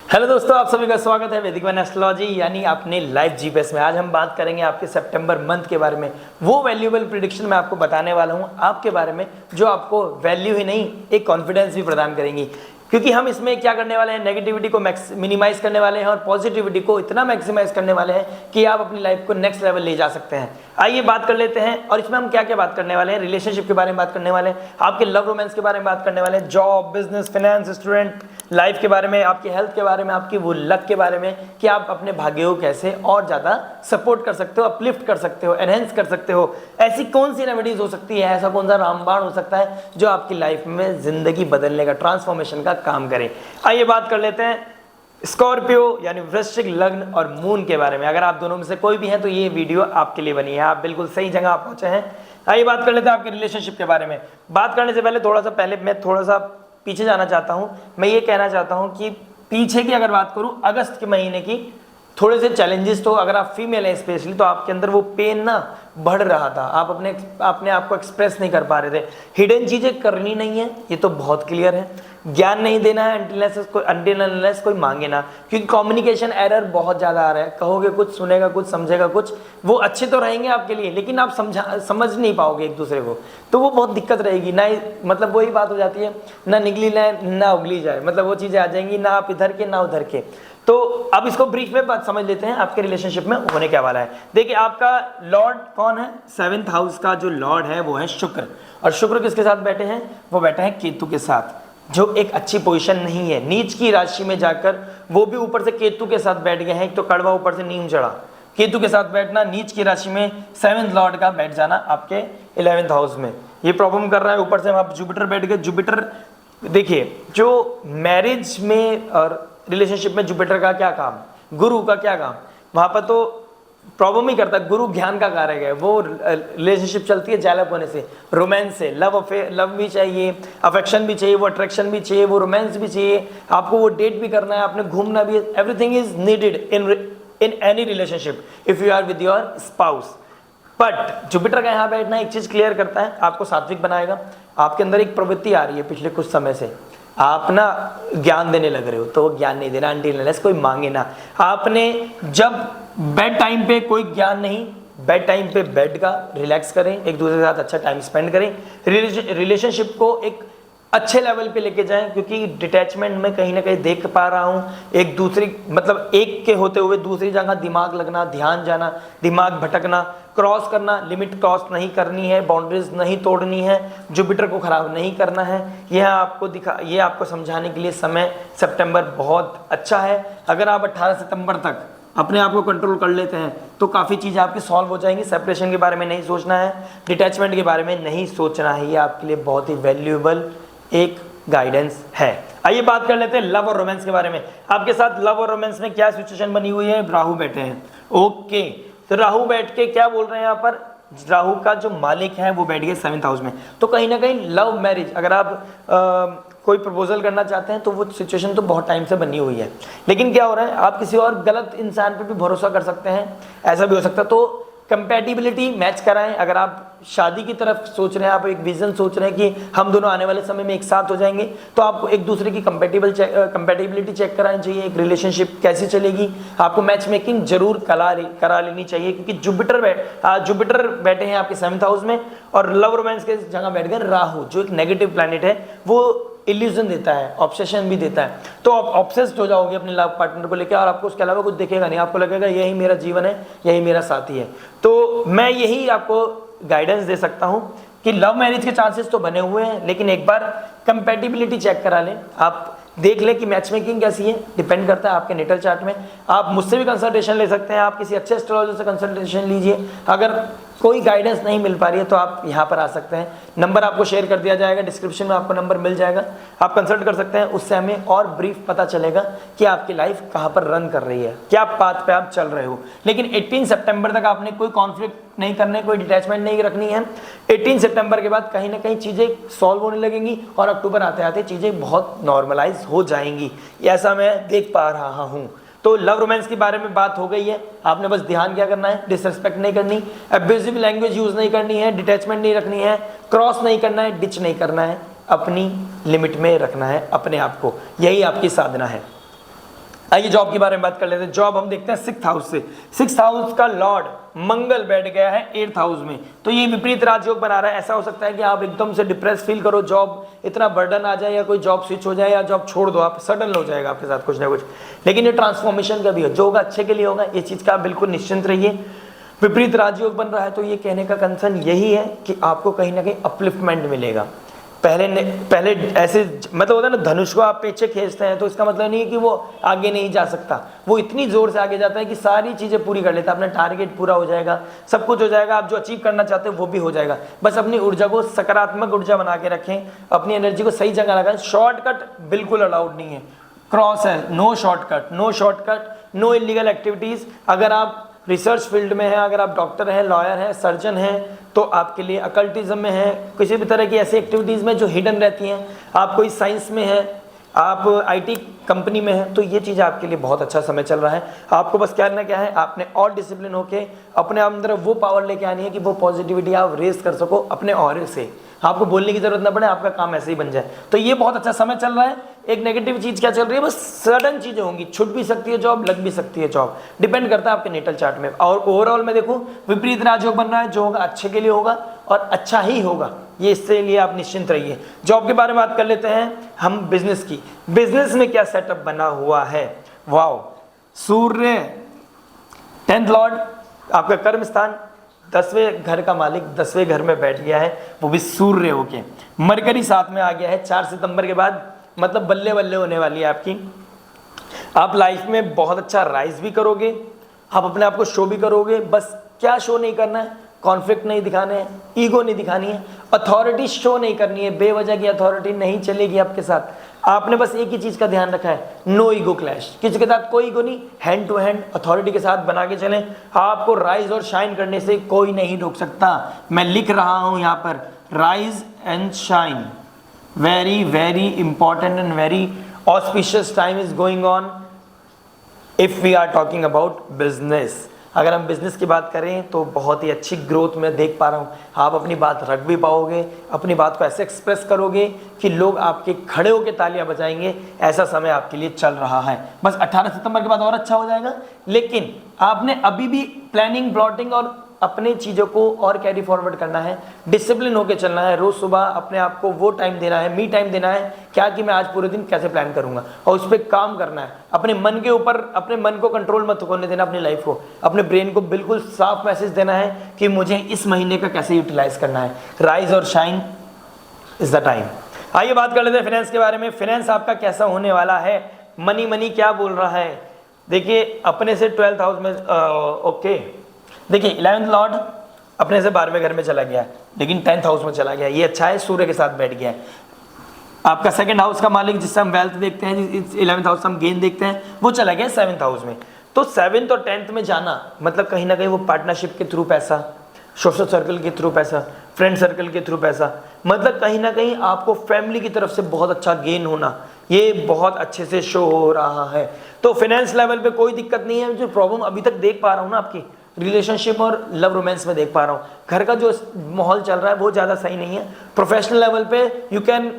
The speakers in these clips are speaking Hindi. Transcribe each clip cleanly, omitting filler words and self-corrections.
हेलो दोस्तों, आप सभी का स्वागत है वैदिक वन एस्ट्रोलॉजी यानी अपने लाइव जीपीएस में। आज हम बात करेंगे आपके सितंबर मंथ के बारे में। वो वैल्यूएबल प्रेडिक्शन मैं आपको बताने वाला हूं आपके बारे में जो आपको वैल्यू ही नहीं एक कॉन्फिडेंस भी प्रदान करेंगी। क्योंकि हम इसमें क्या करने वाले हैं, नेगेटिविटी को मिनिमाइज करने वाले हैं और पॉजिटिविटी को इतना मैक्सिमाइज करने वाले हैं कि आप अपनी लाइफ को नेक्स्ट लेवल ले जा सकते हैं। आइए बात कर लेते हैं। और इसमें हम क्या क्या बात करने वाले हैं, रिलेशनशिप के बारे में बात करने वाले हैं, आपके लव रोमांस के बारे में बात करने वाले हैं, job, business, finance, student life के बारे में, आपकी हेल्थ के बारे में, आपकी वो लक के बारे में कि आप अपने भाग्य को कैसे और ज़्यादा सपोर्ट कर सकते हो, अपलिफ्ट कर सकते हो, एनहेंस कर सकते हो। ऐसी कौन सी रेमेडीज हो सकती है, ऐसा कौन सा रामबाण हो सकता है जो आपकी लाइफ में जिंदगी बदलने का, ट्रांसफॉर्मेशन का काम करे। आइए बात कर लेते हैं स्कॉर्पियो यानी वृश्चिक लग्न और मून के बारे में। अगर आप दोनों में से कोई भी हैं तो ये वीडियो आपके लिए बनी है, आप बिल्कुल सही जगह आप पहुंचे हैं। आइए बात कर लेते हैं आपके रिलेशनशिप के बारे में। बात करने से पहले मैं थोड़ा सा पीछे जाना चाहता हूं। मैं ये कहना चाहता हूं कि पीछे की अगर बात करूं, अगस्त के महीने की थोड़े से चैलेंजेस, तो अगर आप फीमेल हैं स्पेशली तो आपके अंदर वो पेन ना बढ़ रहा था, आप अपने आप को एक्सप्रेस नहीं कर पा रहे थे। हिडन चीजें करनी नहीं है, ये तो बहुत क्लियर है। ज्ञान नहीं देना है until unless कोई मांगे ना, क्योंकि कम्युनिकेशन एरर बहुत ज़्यादा आ रहा है। कहोगे कुछ, सुनेगा कुछ, समझेगा कुछ। वो अच्छे तो रहेंगे आपके लिए लेकिन आप समझ नहीं पाओगे एक दूसरे को, तो वो बहुत दिक्कत रहेगी ना। मतलब वही बात हो जाती है, ना निगली जाए ना उगली जाए, मतलब वो चीज़ें आ जाएंगी, ना आप इधर के ना उधर के। तो अब इसको ब्रीफ में बात समझ लेते हैं आपके रिलेशनशिप में होने क्या वाला है। देखिए, आपका लॉर्ड कौन है, 7th हाउस का जो लॉर्ड है वो है शुक्र। और शुक्र किसके साथ बैठे हैं, वो बैठे हैं केतु के साथ, जो एक अच्छी पोजीशन नहीं है। नीच की राशि में जाकर वो भी ऊपर से केतु के साथ बैठ गए हैं। एक तो कड़वा ऊपर से नीम चढ़ा, केतु के साथ बैठना, नीच की राशि में 7th लॉर्ड का बैठ जाना आपके 11th हाउस में, ये प्रॉब्लम कर रहा है। ऊपर से वहाँ जुपिटर बैठ गए। जुपिटर देखिए, जो मैरिज में और रिलेशनशिप में जुपिटर का क्या काम, गुरु का क्या काम, वहाँ पर तो प्रॉब्लम ही करता है। गुरु ज्ञान का कारक है, वो रिलेशनशिप चलती है जैलप होने से, रोमांस से। लव भी चाहिए, अफेक्शन भी चाहिए, वो अट्रैक्शन भी चाहिए, वो रोमांस भी चाहिए, आपको वो डेट भी करना है, आपने घूमना भी है। Everything is needed in any relationship if you are with your spouse. But Jupiter का यहाँ बैठना एक चीज क्लियर करता है, आपको सात्विक बनाएगा। आपके अंदर एक प्रवृत्ति आ रही है पिछले कुछ समय से, आप ना ज्ञान देने लग रहे हो, तो वो ज्ञान नहीं देना until unless कोई मांगे ना। आपने जब बेड टाइम पे कोई ज्ञान नहीं, बेड टाइम पे बेड का रिलैक्स करें, एक दूसरे के साथ अच्छा टाइम स्पेंड करें, रिलेशनशिप को एक अच्छे लेवल पे लेके जाएं। क्योंकि डिटैचमेंट में कहीं ना कहीं देख पा रहा हूँ एक दूसरी, मतलब एक के होते हुए दूसरी जगह दिमाग लगना, ध्यान जाना, दिमाग भटकना, क्रॉस करना, लिमिट क्रॉस नहीं करनी है, बाउंड्रीज नहीं तोड़नी है, जुपिटर को खराब नहीं करना है। ये आपको समझाने के लिए समय सितंबर बहुत अच्छा है। अगर आप 18 सितंबर तक अपने आप को कंट्रोल कर लेते हैं तो काफ़ी चीज़ें आपकी सॉल्व हो जाएंगी। सेपरेशन के बारे में नहीं सोचना है, डिटैचमेंट के बारे में नहीं सोचना है, ये आपके लिए बहुत ही वैल्यूएबल एक गाइडेंस है। आइए बात कर लेते हैं लव और रोमांस के बारे में। आपके साथ लव और रोमांस में क्या सिचुएशन बनी हुई है, राहु बैठे हैं। ओके, तो राहु बैठ के क्या बोल रहे हैं यहाँ पर, राहु का जो मालिक है वो बैठ गए 7th हाउस में। तो कहीं ना कहीं लव मैरिज, अगर आप कोई प्रपोजल करना चाहते हैं तो वो सिचुएशन तो बहुत टाइम से बनी हुई है। लेकिन क्या हो रहा है, आप किसी और गलत इंसान पे भी भरोसा कर सकते हैं, ऐसा भी हो सकता है। तो कंपैटिबिलिटी मैच कराएं। अगर आप शादी की तरफ सोच रहे हैं, आप एक विजन सोच रहे हैं कि हम दोनों आने वाले समय में एक साथ हो जाएंगे, तो आपको एक दूसरे की कंपैटिबिलिटी चेक करानी चाहिए। एक रिलेशनशिप कैसी चलेगी, आपको मैच मेकिंग जरूर करा लेनी चाहिए। क्योंकि जुपिटर बैठे हैं आपके 7th हाउस में और लव रोमांस के जगह बैठ गए राहु, जो एक नेगेटिव प्लैनेट है, वो इल्यूजन देता है, ऑब्सेशन भी देता है। तो आप ऑब्सेस्ड हो जाओगे अपने लव पार्टनर को लेकर और आपको उसके अलावा कुछ दिखेगा नहीं, आपको लगेगा यही मेरा जीवन है, यही मेरा साथी है। तो मैं यही आपको गाइडेंस दे सकता हूं कि लव मैरिज के चांसेस तो बने हुए हैं, लेकिन एक बार कंपैटिबिलिटी चेक करा लें। आप देख लें कि मैच मेकिंग कैसी है, डिपेंड करता है आपके नेटल चार्ट में। आप मुझसे भी कंसल्टेशन ले सकते हैं, आप किसी अच्छे एस्ट्रोलॉजर से कंसल्टेशन लीजिए। अगर कोई गाइडेंस नहीं मिल पा रही है तो आप यहाँ पर आ सकते हैं, नंबर आपको शेयर कर दिया जाएगा, डिस्क्रिप्शन में आपको नंबर मिल जाएगा, आप कंसल्ट कर सकते हैं। उससे हमें और ब्रीफ पता चलेगा कि आपकी लाइफ कहाँ पर रन कर रही है, क्या पाथ पे आप चल रहे हो। लेकिन 18 सितंबर तक आपने कोई कॉन्फ्लिक्ट नहीं करने, कोई डिटैचमेंट नहीं रखनी है। 18 सितंबर के बाद कहीं ना कहीं चीज़ें सॉल्व होने लगेंगी और अक्टूबर आते आते चीज़ें बहुत नॉर्मलाइज हो जाएंगी, ऐसा मैं देख पा रहा हूँ। तो लव रोमांस के बारे में बात हो गई है, आपने बस ध्यान क्या करना है, डिसरिस्पेक्ट नहीं करनी, अब्यूजिव लैंग्वेज यूज नहीं करनी है, डिटैचमेंट नहीं रखनी है, क्रॉस नहीं करना है, डिच नहीं करना है, अपनी लिमिट में रखना है अपने आप को, यही आपकी साधना है। आइए जॉब के बारे में बात कर लेते हैं। जॉब हम देखते हैं 6th हाउस से। 6th हाउस का लॉर्ड मंगल बैठ गया है 8th हाउस में, तो ये विपरीत राजयोग बना रहा है। ऐसा हो सकता है कि आप एकदम से डिप्रेस फील करो, जॉब इतना बर्डन आ जाए या कोई जॉब स्विच हो जाए या जॉब छोड़ दो, आप सडन हो जाएगा आपके साथ कुछ ना कुछ। लेकिन ये ट्रांसफॉर्मेशन का भी है, जो होगा अच्छे के लिए होगा, ये चीज़ का आप बिल्कुल निश्चिंत रहिए। विपरीत राजयोग बन रहा है तो ये कहने का कंसर्न यही है कि आपको कहीं ना कहीं अपलिफ्टमेंट मिलेगा। पहले ऐसे मतलब होता है ना, धनुष को आप पीछे खींचते हैं तो इसका मतलब नहीं है कि वो आगे नहीं जा सकता, वो इतनी जोर से आगे जाता है कि सारी चीजें पूरी कर लेता है, अपना टारगेट पूरा हो जाएगा, सब कुछ हो जाएगा, आप जो अचीव करना चाहते हो वो भी हो जाएगा। बस अपनी ऊर्जा को सकारात्मक ऊर्जा बना के रखें, अपनी एनर्जी को सही जगह लगाएं। शॉर्टकट बिल्कुल अलाउड नहीं है, क्रॉस है, no shortcut, no shortcut, no illegal activities. अगर आप रिसर्च फील्ड में है, अगर आप डॉक्टर हैं, लॉयर हैं, सर्जन हैं, तो आपके लिए अकल्टिज्म में है, किसी भी तरह की ऐसी एक्टिविटीज़ में जो हिडन रहती हैं, आप कोई साइंस में है, आप आईटी कंपनी में है, तो ये चीज़ आपके लिए बहुत अच्छा समय चल रहा है। आपको बस करना क्या है, आपने और डिसिप्लिन होके अपने अंदर वो पावर लेके आनी है कि वो पॉजिटिविटी आप रेस कर सको अपने ऑरे से, आपको बोलने की जरूरत ना पड़े, आपका काम ऐसे ही बन जाए। तो ये बहुत अच्छा समय चल रहा है। एक नेगेटिव चीज़ क्या चल रही है, बस सडन चीज़ें होंगी, छूट भी सकती है जॉब, लग भी सकती है जॉब, डिपेंड करता है आपके नेटल चार्ट में। और ओवरऑल में देखो विपरीत राजयोग बन रहा है, जो होगा अच्छे के लिए होगा और अच्छा ही होगा, ये इससे लिए आप निश्चिंत रहिए। जॉब के बारे में बात कर लेते हैं हम बिजनेस की। बिजनेस में क्या सेटअप बना हुआ है, वाओ, सूर्य 10th लॉर्ड, आपका कर्म स्थान, 10वें घर का मालिक 10वें घर में बैठ गया है, वो भी सूर्य होके। मरकरी साथ में आ गया है 4 सितंबर के बाद, मतलब बल्ले बल्ले होने वाली है आपकी। आप लाइफ में बहुत अच्छा राइज भी करोगे, आप अपने आप को शो भी करोगे। बस क्या शो नहीं करना है, कॉन्फ्लिक्ट नहीं दिखाने हैं, ईगो नहीं दिखानी है, अथॉरिटी शो नहीं करनी है, बेवजह की अथॉरिटी नहीं चलेगी आपके साथ। आपने बस एक ही चीज का ध्यान रखा है, नो ईगो क्लैश, किसी के साथ कोई ईगो नहीं, हैंड टू हैंड अथॉरिटी के साथ बना के चलें। आपको राइज और शाइन करने से कोई नहीं रोक सकता। मैं लिख रहा हूं यहां पर, rise and shine, very very important and very auspicious time is going on if we are talking about business. अगर हम बिजनेस की बात करें तो बहुत ही अच्छी ग्रोथ में देख पा रहा हूँ। आप अपनी बात रख भी पाओगे, अपनी बात को ऐसे एक्सप्रेस करोगे कि लोग आपके खड़े होकर तालियां बजाएंगे। ऐसा समय आपके लिए चल रहा है। बस 18 सितंबर के बाद और अच्छा हो जाएगा, लेकिन आपने अभी भी प्लानिंग, प्लॉटिंग और अपनी चीज़ों को और कैरी फॉरवर्ड करना है, डिसिप्लिन होकर चलना है। रोज़ सुबह अपने आप को वो टाइम देना है, मी टाइम देना है, क्या कि मैं आज पूरे दिन कैसे प्लान करूंगा, और उस पर काम करना है। अपने मन के ऊपर, अपने मन को कंट्रोल मत होने देना, अपनी लाइफ को, अपने ब्रेन को बिल्कुल साफ मैसेज देना है कि मुझे इस महीने का कैसे यूटिलाइज करना है। राइज और शाइन इज द टाइम। आइए बात कर लेते हैं फाइनेंस के बारे में। फाइनेंस आपका कैसा होने वाला है, मनी मनी क्या बोल रहा है। देखिए अपने से 12th हाउस में ओके, देखिए 11th लॉर्ड अपने से 12वें घर में चला गया है, लेकिन 10th हाउस में चला गया, ये अच्छा है, सूर्य के साथ बैठ गया है। आपका 2nd हाउस का मालिक, जिससे हम वेल्थ देखते हैं, 11th हाउस हम गेन देखते हैं, वो चला गया 7th हाउस में। तो 7th और 10th में जाना मतलब कहीं ना कहीं वो पार्टनरशिप के थ्रू पैसा, सोशल सर्कल के थ्रू पैसा, फ्रेंड सर्कल के थ्रू पैसा, मतलब कहीं ना कहीं आपको फैमिली की तरफ से बहुत अच्छा गेन होना, ये बहुत अच्छे से शो हो रहा है। तो फाइनेंस लेवल पे कोई दिक्कत नहीं है। जो प्रॉब्लम अभी तक देख पा रहा हूँ ना, आपकी रिलेशनशिप और लव रोमांस में देख पा रहा हूँ, घर का जो माहौल चल रहा है वो ज़्यादा सही नहीं है। प्रोफेशनल लेवल पे you can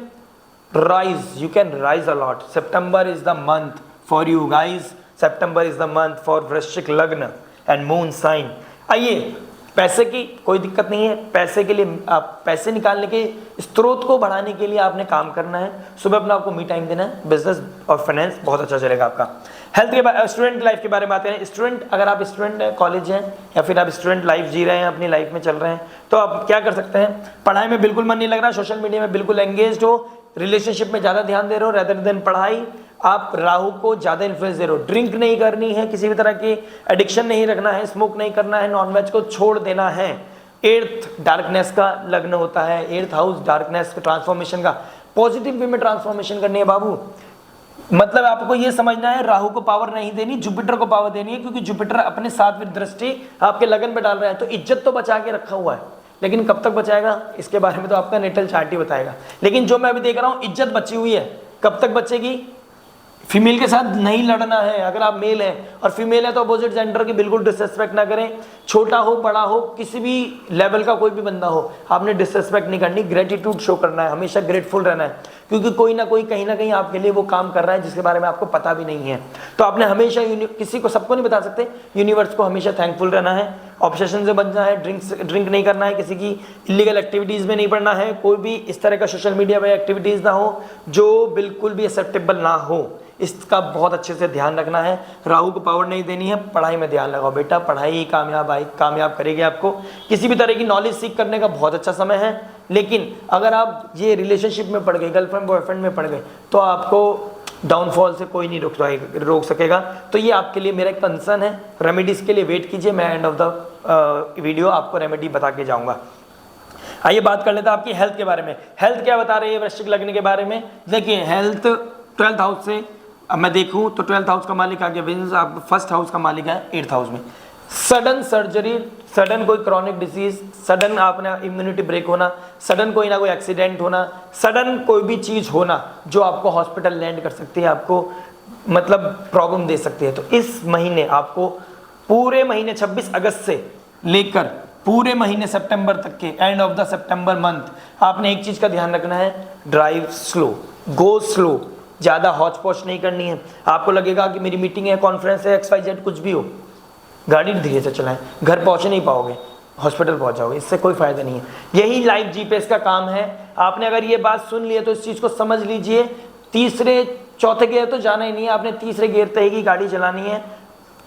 rise a lot. September is the month for you guys, September is the month for वृश्चिक लग्न एंड मून साइन। आइए, पैसे की कोई दिक्कत नहीं है। पैसे के लिए, आप पैसे निकालने के स्रोत को बढ़ाने के लिए आपने काम करना है। सुबह अपना आपको मी टाइम देना है। बिजनेस और फाइनेंस बहुत अच्छा चलेगा आपका। हेल्थ के बारे, स्टूडेंट लाइफ के बारे में आते हैं। स्टूडेंट, अगर आप स्टूडेंट हैं, कॉलेज हैं, या फिर आप स्टूडेंट लाइफ जी रहे हैं, अपनी लाइफ में चल रहे हैं, तो आप क्या कर सकते हैं। पढ़ाई में बिल्कुल मन नहीं लग रहा, सोशल मीडिया में बिल्कुल एंगेज्ड हो, रिलेशनशिप में ज़्यादा ध्यान दे रहे हो रेदर देन पढ़ाई, आप राहु को ज़्यादा इन्फ्लुएंस दे रहे हो। ड्रिंक नहीं करनी है, किसी भी तरह की एडिक्शन नहीं रखना है, स्मोक नहीं करना है, नॉनवेज को छोड़ देना है। 8th डार्कनेस का लग्न होता है, 8th हाउस डार्कनेस ट्रांसफॉर्मेशन का, पॉजिटिव वे में ट्रांसफॉर्मेशन करनी है बाबू। मतलब आपको ये समझना है, राहु को पावर नहीं देनी, जुपिटर को पावर देनी है, क्योंकि जुपिटर अपने 7वीं दृष्टि आपके लगन पे डाल रहा है। तो इज्जत तो बचा के रखा हुआ है, लेकिन कब तक बचाएगा इसके बारे में तो आपका नेटल चार्ट ही बताएगा। लेकिन जो मैं अभी देख रहा हूँ, इज्जत बची हुई है। कब तक बचेगी, फीमेल के साथ नहीं लड़ना है। अगर आप मेल हैं और फीमेल है तो अपोजिट जेंडर की बिल्कुल डिसरेस्पेक्ट ना करें। छोटा हो बड़ा हो, किसी भी लेवल का कोई भी बंदा हो, आपने डिसरेस्पेक्ट नहीं करनी, ग्रेटिट्यूड शो करना है, हमेशा ग्रेटफुल रहना है। क्योंकि कोई ना कोई कहीं ना कहीं आपके लिए वो काम कर रहा है जिसके बारे में आपको पता भी नहीं है। तो आपने हमेशा किसी को, सबको नहीं बता सकते, यूनिवर्स को हमेशा थैंकफुल रहना है, ऑब्सेशन से बचना है, ड्रिंक नहीं करना है, किसी की इलीगल एक्टिविटीज़ में नहीं पड़ना है, कोई भी इस तरह का सोशल मीडिया पे एक्टिविटीज़ ना हो जो बिल्कुल भी एक्सेप्टेबल ना हो, इसका बहुत अच्छे से ध्यान रखना है। राहु को पावर नहीं देनी है, पढ़ाई में ध्यान लगाओ बेटा, पढ़ाई ही कामयाब करेगी आपको। किसी भी तरह की नॉलेज सीख करने का बहुत अच्छा समय है, लेकिन अगर आप ये रिलेशनशिप में पड़ गए, गर्लफ्रेंड बॉयफ्रेंड में पड़ गए, तो आपको डाउनफॉल से कोई नहीं रोक सकेगा। तो ये आपके लिए मेरा एक कंसर्न है। रेमेडीज़ के लिए वेट कीजिए, मैं एंड ऑफ द वीडियो आपको रेमेडी बता के जाऊँगा। आइए बात कर लेते हैं आपकी हेल्थ के बारे में। हेल्थ क्या बता रही है वृश्चिक लग्न के बारे में? देखिए हेल्थ 12th हाउस से अब मैं देखूं तो 12th हाउस का मालिक आगे मींस आप 1st हाउस का मालिक है 8th हाउस में। सडन सर्जरी, सडन कोई क्रॉनिक डिसीज, सडन आपने इम्यूनिटी ब्रेक होना, सडन कोई ना कोई एक्सीडेंट होना, सडन कोई भी चीज़ होना जो आपको हॉस्पिटल लैंड कर सकती है, आपको मतलब प्रॉब्लम दे सकती है। तो इस महीने आपको पूरे महीने 26 अगस्त से लेकर पूरे महीने सितंबर तक के end of the September month आपने एक चीज़ का ध्यान रखना है, ड्राइव स्लो, गो स्लो, ज़्यादा हौच पौच नहीं करनी है। आपको लगेगा कि मेरी मीटिंग है, कॉन्फ्रेंस है, XYZ कुछ भी हो, गाड़ी धीरे से चलाएं, घर पहुँच नहीं पाओगे, हॉस्पिटल पहुँच जाओगे, इससे कोई फ़ायदा नहीं है। यही लाइफ GPS का काम है। आपने अगर ये बात सुन ली है तो इस चीज़ को समझ लीजिए, तीसरे चौथे गियर तो जाना ही नहीं है, आपने तीसरे गियर तक ही गाड़ी चलानी है,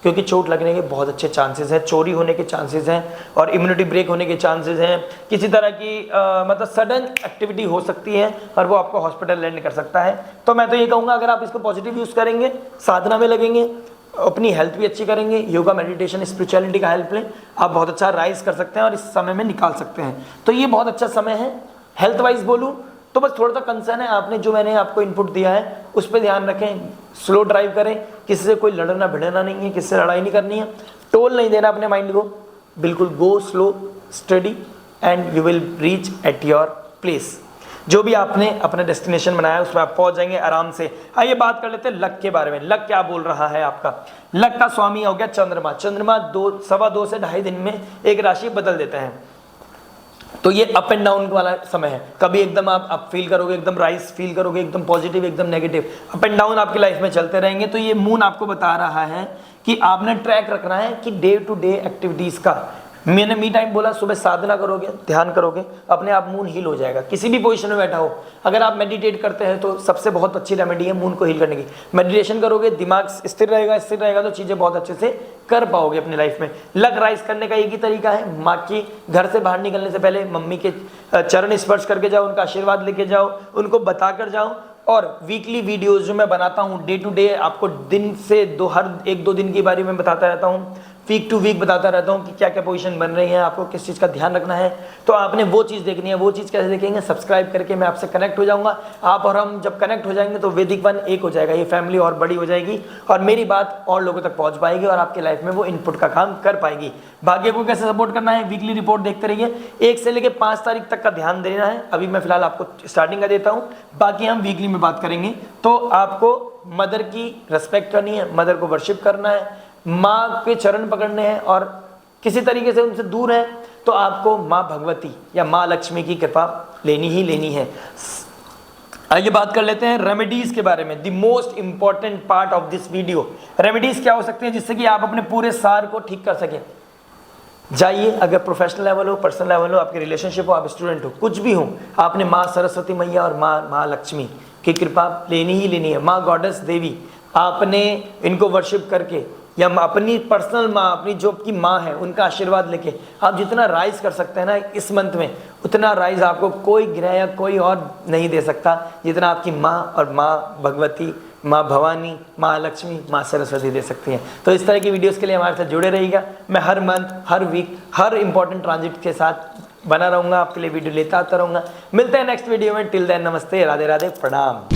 क्योंकि चोट लगने के बहुत अच्छे चांसेस हैं, चोरी होने के चांसेस हैं और इम्यूनिटी ब्रेक होने के चांसेस हैं। किसी तरह की मतलब सडन एक्टिविटी हो सकती है और वो आपको हॉस्पिटल लैंड कर सकता है। तो मैं तो ये कहूँगा अगर आप इसको पॉजिटिव यूज़ करेंगे, साधना में लगेंगे, अपनी हेल्थ भी अच्छी करेंगे, योगा मेडिटेशन स्पिरिचुअलिटी का हेल्प लें, आप बहुत अच्छा राइज कर सकते हैं और इस समय में निकाल सकते हैं। तो ये बहुत अच्छा समय है। हेल्थ वाइज बोलूँ तो बस थोड़ा सा कंसर्न है, आपने जो मैंने आपको इनपुट दिया है उस पर ध्यान रखें, स्लो ड्राइव करें, किसी से कोई लड़ना भिड़ना नहीं है, किसी से लड़ाई नहीं करनी है, टोल नहीं देना अपने माइंड को, बिल्कुल go slow study and you will reach at your place. जो भी आपने अपना डेस्टिनेशन बनाया उसमें आप पहुंच जाएंगे आराम से। आइए बात कर लेते हैं लक के बारे में। लक क्या बोल रहा है आपका? लक का स्वामी हो गया चंद्रमा। चंद्रमा 2 से ढाई दिन में एक राशि बदल देते हैं, तो ये अप एंड डाउन वाला समय है। कभी एकदम आप फील करोगे, एकदम राइज फील करोगे, एकदम पॉजिटिव, एकदम नेगेटिव, अप एंड डाउन आपकी लाइफ में चलते रहेंगे। तो ये मून आपको बता रहा है कि आपने ट्रैक रखना है कि डे टू डे एक्टिविटीज़ का। मैंने मी टाइम बोला, सुबह साधना करोगे, ध्यान करोगे, अपने आप मून हील हो जाएगा। किसी भी पोजीशन में बैठा हो, अगर आप मेडिटेट करते हैं तो सबसे बहुत अच्छी रेमेडी है मून को हील करने की। मेडिटेशन करोगे, दिमाग स्थिर रहेगा तो चीज़ें बहुत अच्छे से कर पाओगे अपनी लाइफ में। लक राइज करने का एक ही तरीका है, माँ की घर से बाहर निकलने से पहले मम्मी के चरण स्पर्श करके जाओ, उनका आशीर्वाद लेके जाओ, उनको बता कर जाओ। और वीकली वीडियोज़ जो मैं बनाता हूँ, डे टू डे आपको दिन से हर 1-2 दिन के बारे में बताता रहता हूँ, वीक टू वीक बताता रहता हूँ कि क्या क्या पोजीशन बन रही है, आपको किस चीज़ का ध्यान रखना है। तो आपने वो चीज़ देखनी है। वो चीज़ कैसे देखेंगे? सब्सक्राइब करके मैं आपसे कनेक्ट हो जाऊँगा। आप और हम जब कनेक्ट हो जाएंगे तो वैदिक वन एक हो जाएगा, ये फैमिली और बड़ी हो जाएगी और मेरी बात और लोगों तक पहुँच पाएगी और आपकी लाइफ में वो इनपुट का काम कर पाएगी। भाग्य को कैसे सपोर्ट करना है? वीकली रिपोर्ट देखते रहिए। 1 से लेकर 5 तारीख तक का ध्यान देना है। अभी मैं फिलहाल आपको स्टार्टिंग का देता हूँ, बाकी हम वीकली में बात करेंगे। तो आपको मदर की रिस्पेक्ट करनी है, मदर को वर्शिप करना है, माँ के चरण पकड़ने हैं और किसी तरीके से उनसे दूर है तो आपको माँ भगवती या माँ लक्ष्मी की कृपा लेनी ही लेनी है। आइए बात कर लेते हैं रेमेडीज के बारे में। The most important part of this video, remedies क्या हो सकती है जिससे कि आप अपने पूरे सार को ठीक कर सकें। जाइए, अगर प्रोफेशनल लेवल हो, पर्सनल लेवल हो, आपके रिलेशनशिप हो, आप स्टूडेंट हो, कुछ भी हो, आपने माँ सरस्वती मैया और माँ लक्ष्मी की कृपा लेनी ही लेनी है। माँ गॉडेस देवी, आपने इनको वर्शिप करके या अपनी पर्सनल माँ, अपनी जो की माँ है, उनका आशीर्वाद लेके आप जितना राइज कर सकते हैं ना इस मंथ में, उतना राइज आपको कोई ग्रह या कोई और नहीं दे सकता जितना आपकी माँ और माँ भगवती, माँ भवानी, माँ लक्ष्मी, माँ सरस्वती दे सकती हैं। तो इस तरह की वीडियोस के लिए हमारे साथ जुड़े रहिएगा। मैं हर मंथ, हर वीक, हर इंपॉर्टेंट ट्रांजिट के साथ बना रहूँगा, आपके लिए वीडियो लेता आता रहूँगा। मिलते हैं नेक्स्ट वीडियो में। टिल देन नमस्ते, राधे राधे, प्रणाम।